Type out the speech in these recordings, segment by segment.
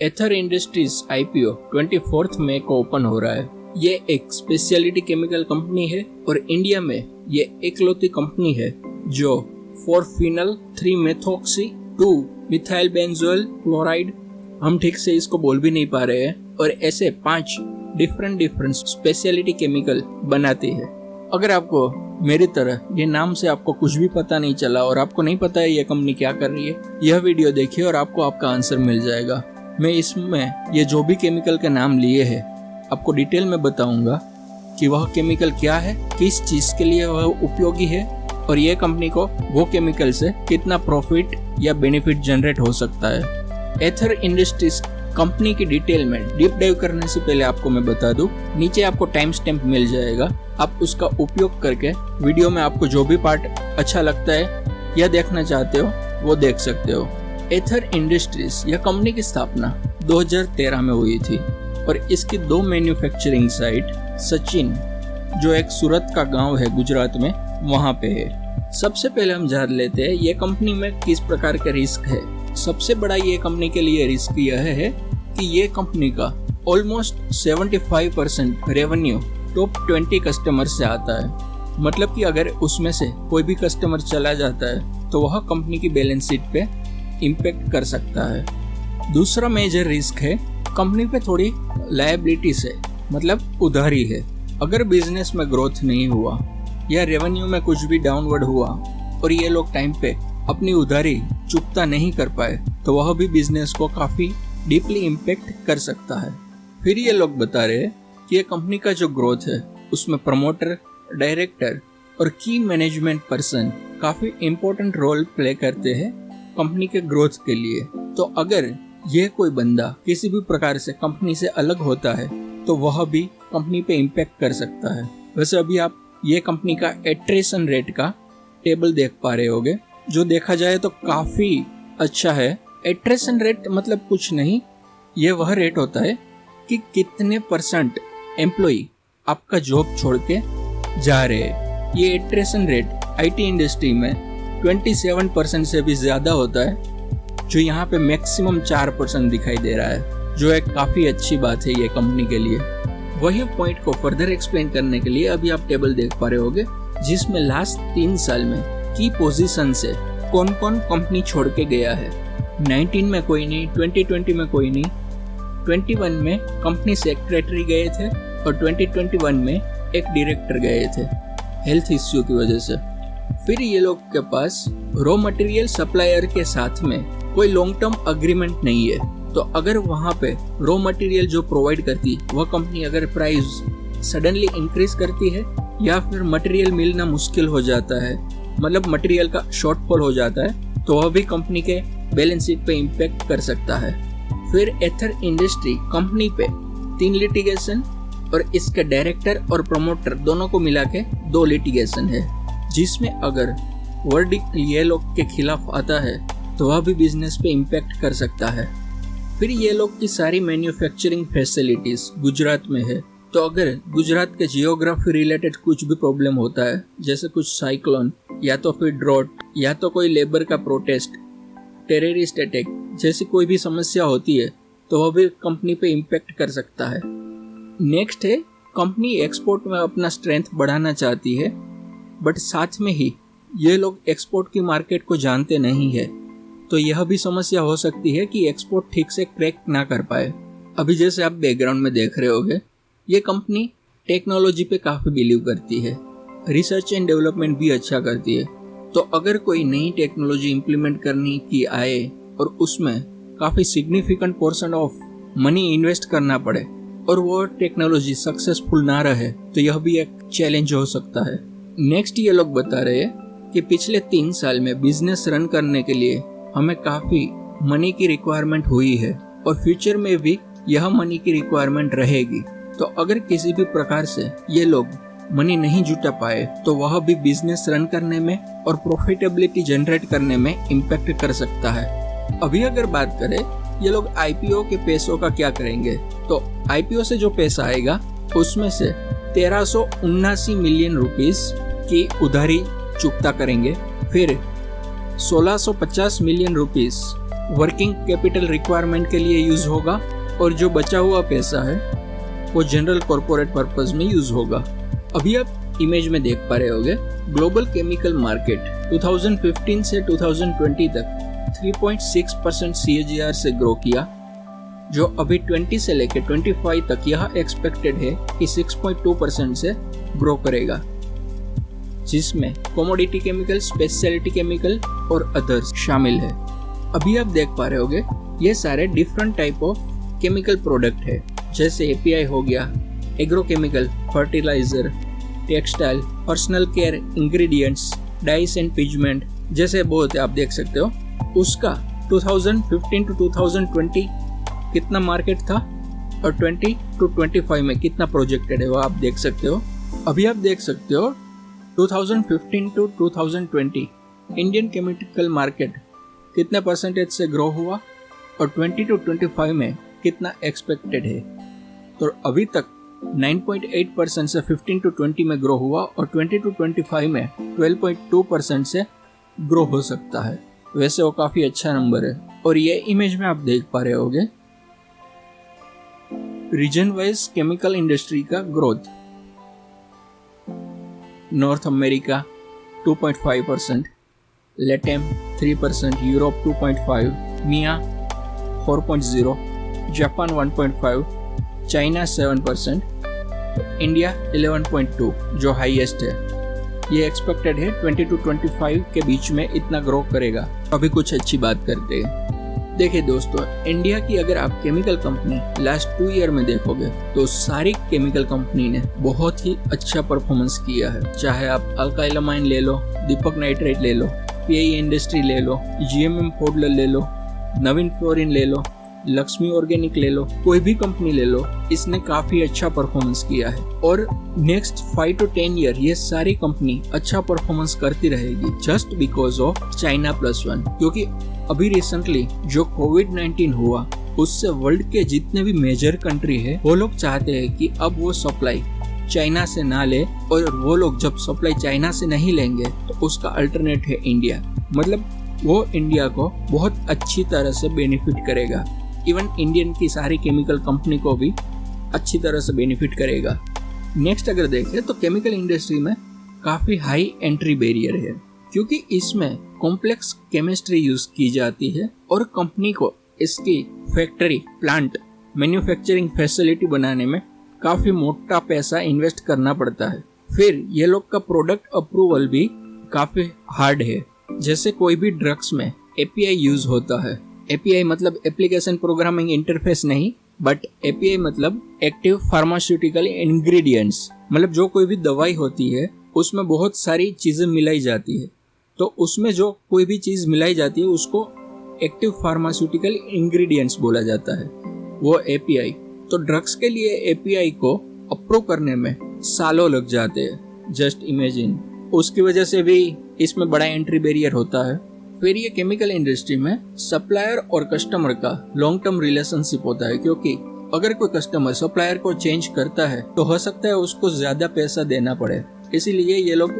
एथर industries IPO 24 मई को open हो रहा है। ये एक स्पेशलिटी केमिकल कंपनी है और इंडिया में ये इकलौती कंपनी है जो 4-फिनल 3-मेथॉक्सी 2-मिथाइल बेंजोइल क्लोराइड, हम ठीक से इसको बोल भी नहीं पा रहे हैं, और ऐसे 5 डिफरेंट स्पेशलिटी केमिकल बनाती है। अगर आपको मेरी तरह ये नाम से आपको कुछ भी पता नहीं चला और आपको नहीं पता है ये कंपनी क्या कर रही है, यह वीडियो देखिए और आपको आपका आंसर मिल जाएगा। मैं इसमें ये जो भी केमिकल के नाम लिए हैं आपको डिटेल में बताऊंगा कि वह केमिकल क्या है, किस चीज के लिए वह उपयोगी है और ये कंपनी को वो केमिकल से कितना प्रॉफिट या बेनिफिट जनरेट हो सकता है। एथर इंडस्ट्रीज कंपनी की डिटेल में डीप डाइव करने से पहले आपको मैं बता दूं, नीचे आपको टाइम स्टैम्प मिल जाएगा। आप उसका उपयोग करके वीडियो में आपको जो भी पार्ट अच्छा लगता है या देखना चाहते हो वो देख सकते हो। एथर इंडस्ट्रीज यह कंपनी की स्थापना 2013 में हुई थी और इसकी 2 मैन्युफैक्चरिंग साइट सचिन, जो एक सूरत का गांव है गुजरात में, वहां पे है। सबसे पहले हम जान लेते हैं ये कंपनी में किस प्रकार का रिस्क है। सबसे बड़ा ये कंपनी के लिए रिस्क यह है कि ये कंपनी का ऑलमोस्ट 75% रेवेन्यू टॉप 20 कस्टमर से आता है। मतलब कि अगर उसमें से कोई भी कस्टमर चला जाता है तो वह कंपनी की बैलेंस शीट पे इम्पैक्ट कर सकता है। दूसरा मेजर रिस्क है कंपनी पे थोड़ी लायबिलिटीज है, मतलब उधारी है। अगर बिजनेस में ग्रोथ नहीं हुआ या रेवेन्यू में कुछ भी डाउनवर्ड हुआ और ये लोग टाइम पे अपनी उधारी चुकता नहीं कर पाए तो वह भी बिजनेस को काफी डीपली इम्पैक्ट कर सकता है। फिर ये लोग बता रहे हैं कि ये कंपनी का जो ग्रोथ है उसमें प्रमोटर, डायरेक्टर और की मैनेजमेंट पर्सन काफी इम्पोर्टेंट रोल प्ले करते हैं कंपनी के ग्रोथ के लिए। तो अगर यह कोई बंदा किसी भी प्रकार से कंपनी से अलग होता है तो वह भी कंपनी पे इम्पैक्ट कर सकता है। वैसे अभी आप ये कंपनी का एट्रेशन रेट का टेबल देख पा रहे होगे, जो देखा जाए तो काफी अच्छा है। एट्रेशन रेट मतलब कुछ नहीं, ये वह रेट होता है कि कितने % एम्प्लॉय आपका जॉब छोड़ के जा रहे हैं। ये एट्रेशन रेट आईटी इंडस्ट्री में 27% से भी ज्यादा होता है, जो यहाँ पे मैक्सिमम 4% दिखाई दे रहा है, जो एक काफी अच्छी बात है ये कंपनी के लिए। वही पॉइंट को फर्दर एक्सप्लेन करने के लिए अभी आप टेबल देख पा रहे होगे, जिसमें लास्ट 3 साल में की पोजीशन से कौन कौन कंपनी छोड़ के गया है। 19 में कोई नहीं, 2020 में कोई नहीं, 21 में कंपनी सेक्रेटरी गए थे और 2021 में एक डायरेक्टर गए थे हेल्थ इश्यू की वजह से। फिर ये लोग के पास रॉ मटेरियल सप्लायर के साथ में कोई लॉन्ग टर्म अग्रीमेंट नहीं है, तो अगर वहाँ पे रॉ मटेरियल जो प्रोवाइड करती वह कंपनी अगर प्राइस सडनली इंक्रीज करती है या फिर मटेरियल मिलना मुश्किल हो जाता है, मतलब मटेरियल का शॉर्टफॉल हो जाता है, तो वह भी कंपनी के बैलेंस शीट पे इम्पैक्ट कर सकता है। फिर एथर इंडस्ट्री कंपनी पे 3 लिटिगेशन और इसके डायरेक्टर और प्रमोटर दोनों को मिला के 2 लिटिगेशन है, जिसमें अगर वर्डिक्ट ये लोग के खिलाफ आता है तो वह भी बिजनेस पे इम्पैक्ट कर सकता है। फिर ये लोग की सारी मैन्युफैक्चरिंग फैसिलिटीज गुजरात में है, तो अगर गुजरात के जियोग्राफी रिलेटेड कुछ भी प्रॉब्लम होता है, जैसे कुछ साइक्लोन या तो फिर ड्रॉट या तो कोई लेबर का प्रोटेस्ट, टेररिस्ट अटैक जैसी कोई भी समस्या होती है, तो वह भी कंपनी पे इम्पैक्ट कर सकता है। नेक्स्ट है कंपनी एक्सपोर्ट में अपना स्ट्रेंथ बढ़ाना चाहती है, बट साथ में ही ये लोग एक्सपोर्ट की मार्केट को जानते नहीं है, तो यह भी समस्या हो सकती है कि एक्सपोर्ट ठीक से क्रैक ना कर पाए। अभी जैसे आप बैकग्राउंड में देख रहे होगे, ये कंपनी टेक्नोलॉजी पे काफ़ी बिलीव करती है, रिसर्च एंड डेवलपमेंट भी अच्छा करती है। तो अगर कोई नई टेक्नोलॉजी इम्प्लीमेंट करनी की आए और उसमें काफ़ी significant portion of money invest करना पड़े और वो टेक्नोलॉजी सक्सेसफुल ना रहे, तो यह भी एक चैलेंज हो सकता है। नेक्स्ट ये लोग बता रहे हैं कि पिछले 3 साल में बिजनेस रन करने के लिए हमें काफ़ी मनी की रिक्वायरमेंट हुई है और फ्यूचर में भी यह मनी की रिक्वायरमेंट रहेगी। तो अगर किसी भी प्रकार से ये लोग मनी नहीं जुटा पाए तो वह भी बिजनेस रन करने में और प्रॉफिटेबिलिटी जनरेट करने में इम्पैक्ट कर सकता है। अभी अगर बात करें ये लोग आईपीओ के पैसों का क्या करेंगे, तो आईपीओ से जो पैसा आएगा उसमें से 1379 मिलियन रुपीस की उधारी चुकता करेंगे। फिर 1650 million rupees working capital requirement के लिए यूज होगा और जो बचा हुआ पैसा है वो जनरल कॉर्पोरेट पर्पस में यूज होगा। अभी आप इमेज में देख पा रहे होगे ग्लोबल केमिकल मार्केट 2015 से 2020 तक 3.6% CAGR से ग्रो किया, जो अभी 20 से लेकर 25 तक यह एक्सपेक्टेड है कि 6.2% से ग्रो करेगा, जिसमें कमोडिटी केमिकल, स्पेशलिटी केमिकल और अदर्स शामिल है। अभी आप देख पा रहे होगे ये सारे different type of chemical product है, जैसे API हो गया, agrochemical, fertiliser, textile, personal care ingredients, dyes and pigment जैसे बहुत है, आप देख सकते हो। उसका 2015 to 2020 कितना मार्केट था और 20 to 25 में कितना प्रोजेक्टेड है वो आप देख सकते हो। अभी आप देख सकते हो 2015 to 2020 इंडियन केमिकल मार्केट कितने परसेंटेज से ग्रो हुआ और 20 to 25 में कितना एक्सपेक्टेड है। तो अभी तक 9.8% से 15 to 20 में ग्रो हुआ और 20 to 25 में 12.2% से ग्रो हो सकता है। वैसे वो काफ़ी अच्छा नंबर है। और ये इमेज में आप देख पा रहे होगे रीजन वाइज केमिकल इंडस्ट्री का ग्रोथ। नॉर्थ अमेरिका 2.5%, लेटेम 3%, यूरोप 2.5%, मिया 4.0%, जापान 1.5%, चाइना 7%, इंडिया 11.2% जो हाईएस्ट है। ये एक्सपेक्टेड है 20 to 25 के बीच में इतना ग्रो करेगा। अभी कुछ अच्छी बात करते हैं। देखिए दोस्तों, इंडिया की अगर आप केमिकल कंपनी लास्ट 2 ईयर में देखोगे तो सारी केमिकल कंपनी ने बहुत ही अच्छा परफॉर्मेंस किया है। चाहे आप अल्काइलामाइन ले लो, दीपक नाइट्रेट ले लो, PI इंडस्ट्री ले लो, GMM फोडलर ले लो, नवीन फ्लोरिन ले लो, लक्ष्मी ऑर्गेनिक ले लो, कोई भी कंपनी ले लो, इसने काफी अच्छा परफॉर्मेंस किया है। और नेक्स्ट 5 to 10 ईयर ये सारी कंपनी अच्छा परफॉर्मेंस करती रहेगी जस्ट बिकॉज ऑफ चाइना +1। क्योंकि अभी रिसेंटली जो कोविड-19 हुआ उससे वर्ल्ड के जितने भी मेजर कंट्री है वो लोग चाहते हैं कि अब वो सप्लाई चाइना से ना ले, और वो लोग जब सप्लाई चाइना से नहीं लेंगे तो उसका अल्टरनेट है इंडिया। मतलब वो इंडिया को बहुत अच्छी तरह से बेनिफिट करेगा। इवन इंडियन की सारी केमिकल कंपनी को भी अच्छी तरह से बेनिफिट करेगा। नेक्स्ट अगर देखें तो केमिकल इंडस्ट्री में काफ़ी हाई एंट्री बैरियर है, क्योंकि इसमें कॉम्प्लेक्स केमिस्ट्री यूज की जाती है और कंपनी को इसकी फैक्ट्री, प्लांट, मैन्युफैक्चरिंग फैसिलिटी बनाने में काफ़ी मोटा पैसा इन्वेस्ट करना पड़ता है। फिर ये लोग का प्रोडक्ट अप्रूवल भी काफ़ी हार्ड है। जैसे कोई भी ड्रग्स में API यूज होता है। API मतलब एप्लीकेशन प्रोग्रामिंग इंटरफेस नहीं, बट API मतलब एक्टिव फार्मास्यूटिकल इंग्रेडिएंट्स। मतलब जो कोई भी दवाई होती है उसमें बहुत सारी चीज़ें मिलाई जाती है, तो उसमें जो कोई भी चीज़ मिलाई जाती है उसको एक्टिव फार्मास्यूटिकल इंग्रेडिएंट्स बोला जाता है, वो API। तो ड्रग्स के लिए API को अप्रूव करने में सालों लग जाते हैं, जस्ट इमेजिन। उसकी वजह से भी इसमें बड़ा एंट्री बैरियर होता है। फिर ये केमिकल इंडस्ट्री में सप्लायर और कस्टमर का लॉन्ग टर्म रिलेशनशिप होता है, क्योंकि अगर कोई कस्टमर सप्लायर को चेंज करता है तो हो सकता है उसको ज्यादा पैसा देना पड़े, इसीलिए ये लोग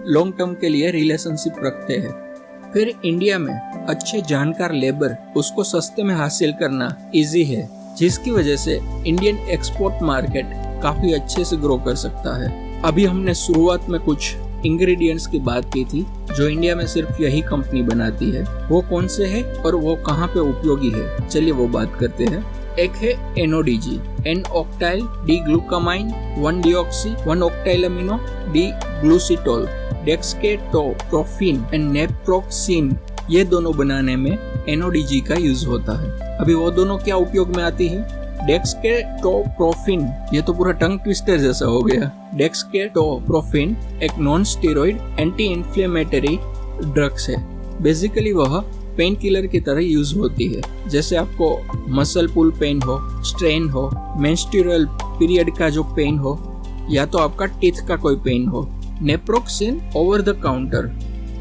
लॉन्ग टर्म के लिए रिलेशनशिप रखते हैं। फिर इंडिया में अच्छे जानकार लेबर उसको सस्ते में हासिल करना इजी है, जिसकी वजह से इंडियन एक्सपोर्ट मार्केट काफी अच्छे से ग्रो कर सकता है। अभी हमने शुरुआत में कुछ इंग्रेडिएंट्स की बात की थी जो इंडिया में सिर्फ यही कंपनी बनाती है। वो कौन से है और वो कहाँ पे उपयोगी है, चलिए वो बात करते हैं। एक है NODG, N octyl D glucamine deoxy octyl amino D glucitol, dexketoprofen and naproxen. ये दोनों बनाने में NODG का यूज होता है। अभी वो दोनों क्या उपयोग में आती है? डेक्सकेटोप्रोफिन, ये तो पूरा टंग ट्विस्टर जैसा हो गया। डेक्सकेटोप्रोफिन एक non steroid anti inflammatory drugs है। बेसिकली वह पेन किलर की तरह यूज होती है। जैसे आपको मसल पुल पेन हो, स्ट्रेन हो, मेंस्ट्रुअल पीरियड का जो पेन हो, या तो आपका टीथ का कोई पेन हो। नेप्रोक्सिन ओवर द काउंटर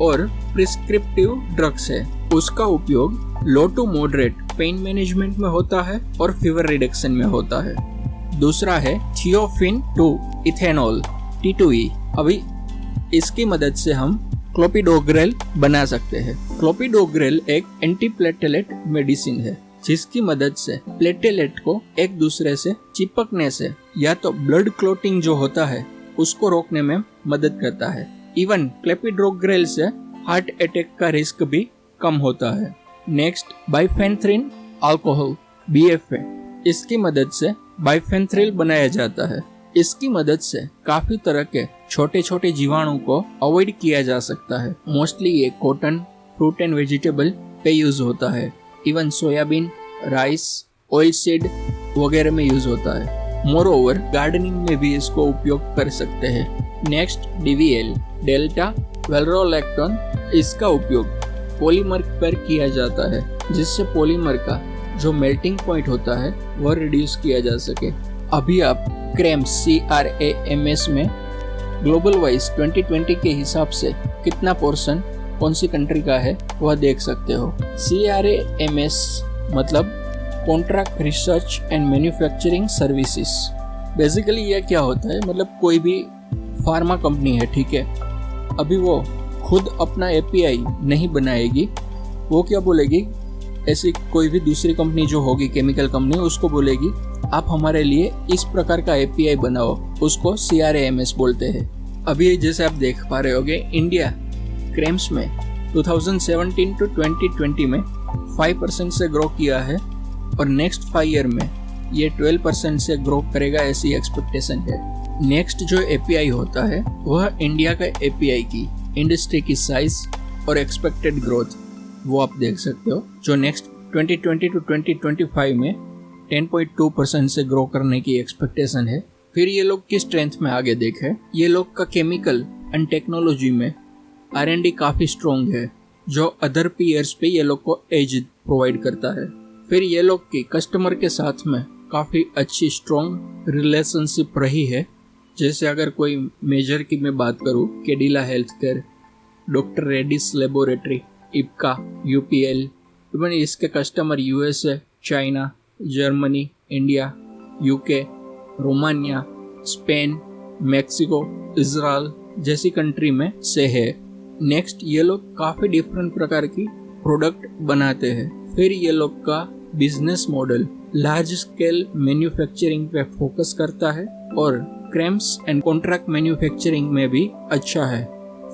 और प्रिस्क्रिप्टिव ड्रग्स है। उसका उपयोग लो टू मॉडरेट पेन मैनेजमेंट में होता है और फीवर रिडक्शन में होता है। दूसरा है थियोफिन 2 इथेनॉल T2E। अभी इसकी मदद से हम क्लोपिडोग्रेल बना सकते हैं। क्लोपिडोग्रेल एक एंटीप्लेटेलेट मेडिसिन है जिसकी मदद से प्लेटेलेट को एक दूसरे से चिपकने से या तो ब्लड क्लोटिंग जो होता है उसको रोकने में मदद करता है। इवन क्लोपिडोग्रेल से हार्ट अटैक का रिस्क भी कम होता है। नेक्स्ट, बाइफेंथ्रिन अल्कोहल BFA, इसकी मदद से बाइफेंथ्रिल बनाया जाता है। इसकी मदद से काफी तरह के छोटे छोटे जीवाणु को अवॉइड किया जा सकता है। मोस्टली ये कॉटन, फ्रूट एंड वेजिटेबल पे यूज होता है। Even soybean, rice, oil seed वगैरह में यूज होता है। मोर ओवर गार्डनिंग में भी इसको उपयोग कर सकते हैं। नेक्स्ट, DVL डेल्टा वेल्रोलैक्टोन, इसका उपयोग पॉलीमर पर किया जाता है जिससे पॉलीमर का जो मेल्टिंग पॉइंट होता है वह रिड्यूस किया जा सके। अभी आप CRAMS में ग्लोबल वाइज 2020 के हिसाब से कितना पोर्शन कौन सी कंट्री का है वह देख सकते हो। CRAMS मतलब contract research and manufacturing services. Basically यह क्या होता है, मतलब कोई भी फार्मा कंपनी है, ठीक है, अभी वो खुद अपना API नहीं बनाएगी, वो क्या बोलेगी, ऐसी कोई भी दूसरी कंपनी जो होगी केमिकल कंपनी उसको बोलेगी आप हमारे लिए इस प्रकार का API बनाओ, उसको CRAMS बोलते हैं। अभी जैसे आप देख पा रहे होगे इंडिया क्रेम्स में 2017 to 2020 में 5% से ग्रो किया है और नेक्स्ट 5 ईयर में ये 12% से ग्रो करेगा, ऐसी एक्सपेक्टेशन है। नेक्स्ट जो API होता है वह इंडिया का API की इंडस्ट्री की साइज और एक्सपेक्टेड ग्रोथ वो आप देख सकते हो, जो नेक्स्ट 2020 to 2025 में 10.2% से ग्रो करने की एक्सपेक्टेशन है। फिर ये लोग किस स्ट्रेंथ में आगे देखें, ये लोग का केमिकल एंड टेक्नोलॉजी में R&D काफ़ी स्ट्रॉन्ग है जो अदर पीयर्स पे ये लोग को एज प्रोवाइड करता है। फिर ये लोग की कस्टमर के साथ में काफ़ी अच्छी स्ट्रॉन्ग रिलेशनशिप रही है। जैसे अगर कोई मेजर की मैं बात करूँ, Cadila health care, doctor Reddy's laboratory, IPCA, UPL, even इसके customer USA, China, Germany, India, UK, Romania, Spain, Mexico, Israel जैसी कंट्री में से है। नेक्स्ट, ये लोग काफ़ी डिफरेंट प्रकार की प्रोडक्ट बनाते हैं। फिर ये लोग का business model large scale manufacturing पे फोकस करता है और क्रेम्स एंड कॉन्ट्रैक्ट मैन्युफैक्चरिंग में भी अच्छा है।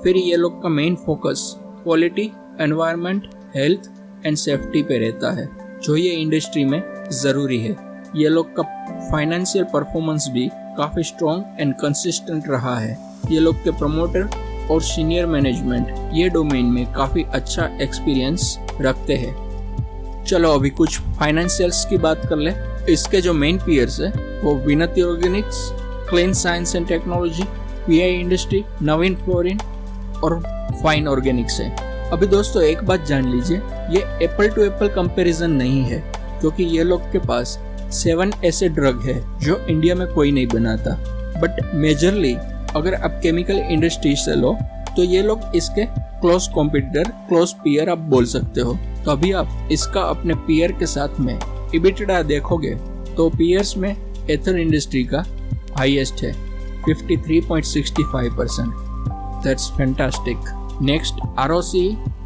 फिर ये लोग का main focus quality, environment, health and safety पे रहता है, जो ये इंडस्ट्री में ज़रूरी है। ये लोग का फाइनेंशियल परफॉर्मेंस भी काफ़ी स्ट्रॉन्ग एंड कंसिस्टेंट रहा है। ये लोग के प्रमोटर और सीनियर मैनेजमेंट ये डोमेन में काफ़ी अच्छा एक्सपीरियंस रखते हैं। चलो अभी कुछ फाइनेंशियल्स की बात कर ले। इसके जो मेन पीयर्स है वो विनती Organics, clean science and technology, PI industry, Naveen fluorine और फाइन ऑर्गेनिक्स है। अभी दोस्तों एक बात जान लीजिए, ये एप्पल टू एप्पल कंपैरिजन नहीं है, क्योंकि ये लोग के पास 7 ऐसे ड्रग है जो इंडिया में कोई नहीं बनाता। बट मेजरली अगर आप केमिकल इंडस्ट्री से लो तो ये लोग इसके क्लोज कॉम्पिटिटर, क्लोज पीयर आप बोल सकते हो। तो अभी आप इसका अपने पीयर के साथ में EBITDA देखोगे तो पीयर्स में एथर इंडस्ट्री का हाईएस्ट है 53.65%। That's fantastic. Next ROCE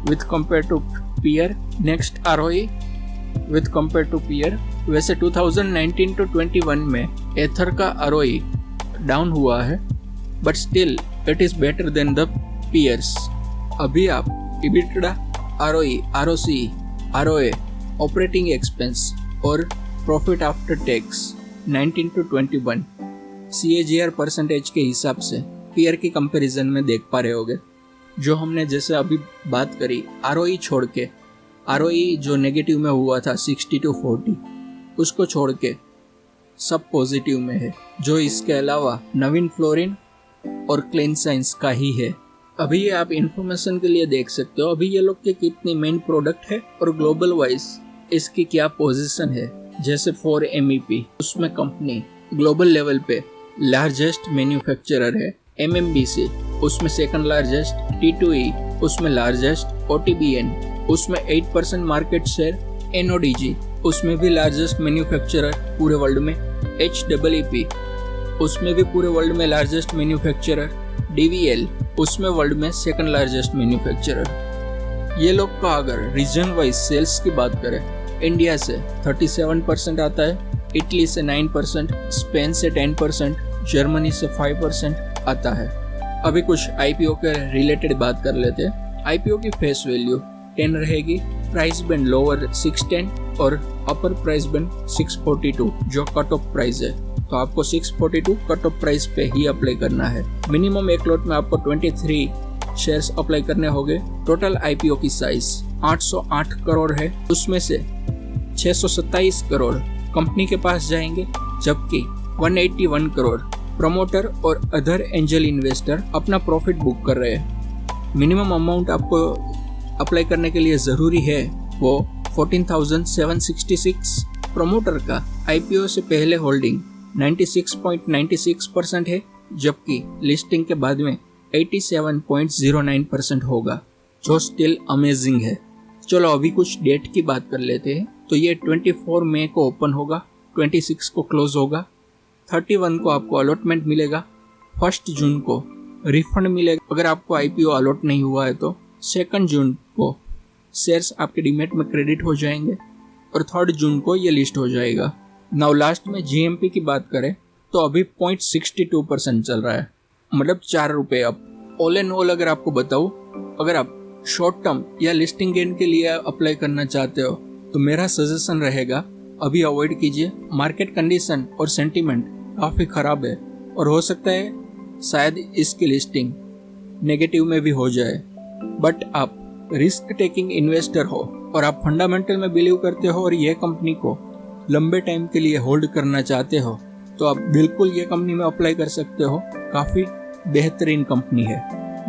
with compare to peer. Next ROE with compare to peer. वैसे 2019 to 21 में एथर का ROE डाउन हुआ है, but still it is better than the peers. अभी आप EBITDA, ROE, ROCE, ROA, operating expense और profit after tax 19 to 21 CAGR percentage के हिसाब से पीयर की कंपैरिजन में देख पा रहे होगे। जो हमने जैसे अभी बात करी ROE छोड़ के, ROE जो नेगेटिव में हुआ था 60 to 40, उसको छोड़ के सब पॉजिटिव में है, जो इसके अलावा नवीन फ्लोरिन और क्लीन साइंस का ही है। अभी ये आप इंफॉर्मेशन के लिए देख सकते हो अभी ये लोग के कितने मेन प्रोडक्ट है और ग्लोबल वाइज इसकी क्या पोजीशन है। जैसे 4MEP, उसमें कंपनी ग्लोबल लेवल पे लार्जेस्ट मैन्युफैक्चरर है। MMBC उसमें सेकंड लार्जेस्ट, T2E उसमें लार्जेस्ट, OTBN उसमें 8% मार्केट शेयर, NODG उसमें भी लार्जेस्ट मैन्युफैक्चरर पूरे वर्ल्ड में, HEEP उसमें भी पूरे वर्ल्ड में लार्जेस्ट मैन्युफैक्चरर, DVL उसमें वर्ल्ड में सेकंड लार्जेस्ट मैन्युफैक्चरर। ये लोग का अगर रीजन वाइज सेल्स की बात करें, इंडिया से 37% आता है, इटली से 9%, स्पेन से 10%, जर्मनी से 5% आता है। अभी कुछ आईपीओ के रिलेटेड बात कर लेते हैं। आईपीओ की फेस वैल्यू 10 रहेगी, प्राइस बैंड लोअर 610 और अपर प्राइस बैंड 642 जो कट ऑफ प्राइस है, तो आपको 642 कट ऑफ प्राइस पे ही अप्लाई करना है। मिनिमम एक लॉट में आपको 23 शेयर्स अप्लाई करने होंगे। टोटल आईपीओ की साइज 808 करोड़ है, उसमें से 627 करोड़ कंपनी के पास जाएंगे, जबकि 181 करोड़ प्रमोटर और अदर एंजल इन्वेस्टर अपना प्रॉफिट बुक कर रहे हैं। मिनिमम अमाउंट आपको अप्लाई करने के लिए ज़रूरी है वो 14,766। प्रमोटर का आईपीओ से पहले होल्डिंग 96.96% है, जबकि लिस्टिंग के बाद में 87.09% होगा, जो स्टिल अमेजिंग है। चलो अभी कुछ डेट की बात कर लेते हैं। तो ये 24 मई को ओपन होगा, 26 को क्लोज होगा, 31 को आपको अलॉटमेंट मिलेगा, 1 जून को रिफंड मिलेगा अगर आपको आईपीओ अलॉट नहीं हुआ है तो, 2 जून को शेयर्स आपके डीमैट में क्रेडिट हो जाएंगे और 3 जून को ये लिस्ट हो जाएगा। नाउ लास्ट में जीएमपी की बात करें तो अभी 0.62% चल रहा है, मतलब 4 रुपये अब। ऑल एंड ऑल अगर आपको बताऊँ, अगर आप शॉर्ट टर्म या लिस्टिंग गेन के लिए अप्लाई करना चाहते हो तो मेरा सजेशन रहेगा अभी अवॉइड कीजिए। मार्केट कंडीशन और सेंटीमेंट काफ़ी ख़राब है और हो सकता है शायद इसकी लिस्टिंग नेगेटिव में भी हो जाए। बट आप रिस्क टेकिंग इन्वेस्टर हो और आप फंडामेंटल में बिलीव करते हो और ये कंपनी को लंबे टाइम के लिए होल्ड करना चाहते हो तो आप बिल्कुल ये कंपनी में अप्लाई कर सकते हो। काफ़ी बेहतरीन कंपनी है।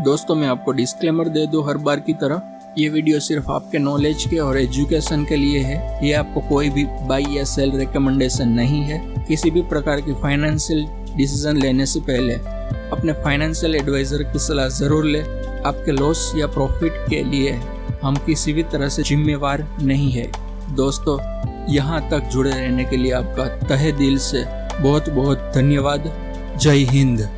दोस्तों मैं आपको डिस्क्लेमर दे दूं हर बार की तरह, ये वीडियो सिर्फ आपके नॉलेज के और एजुकेशन के लिए है। ये आपको कोई भी बाई या सेल रिकमेंडेशन नहीं है। किसी भी प्रकार की फाइनेंशियल डिसीजन लेने से पहले अपने फाइनेंशियल एडवाइजर की सलाह ज़रूर लें। आपके लॉस या प्रॉफिट के लिए हम किसी भी तरह से जिम्मेवार नहीं है। दोस्तों यहाँ तक जुड़े रहने के लिए आपका तहे दिल से बहुत बहुत धन्यवाद। जय हिंद।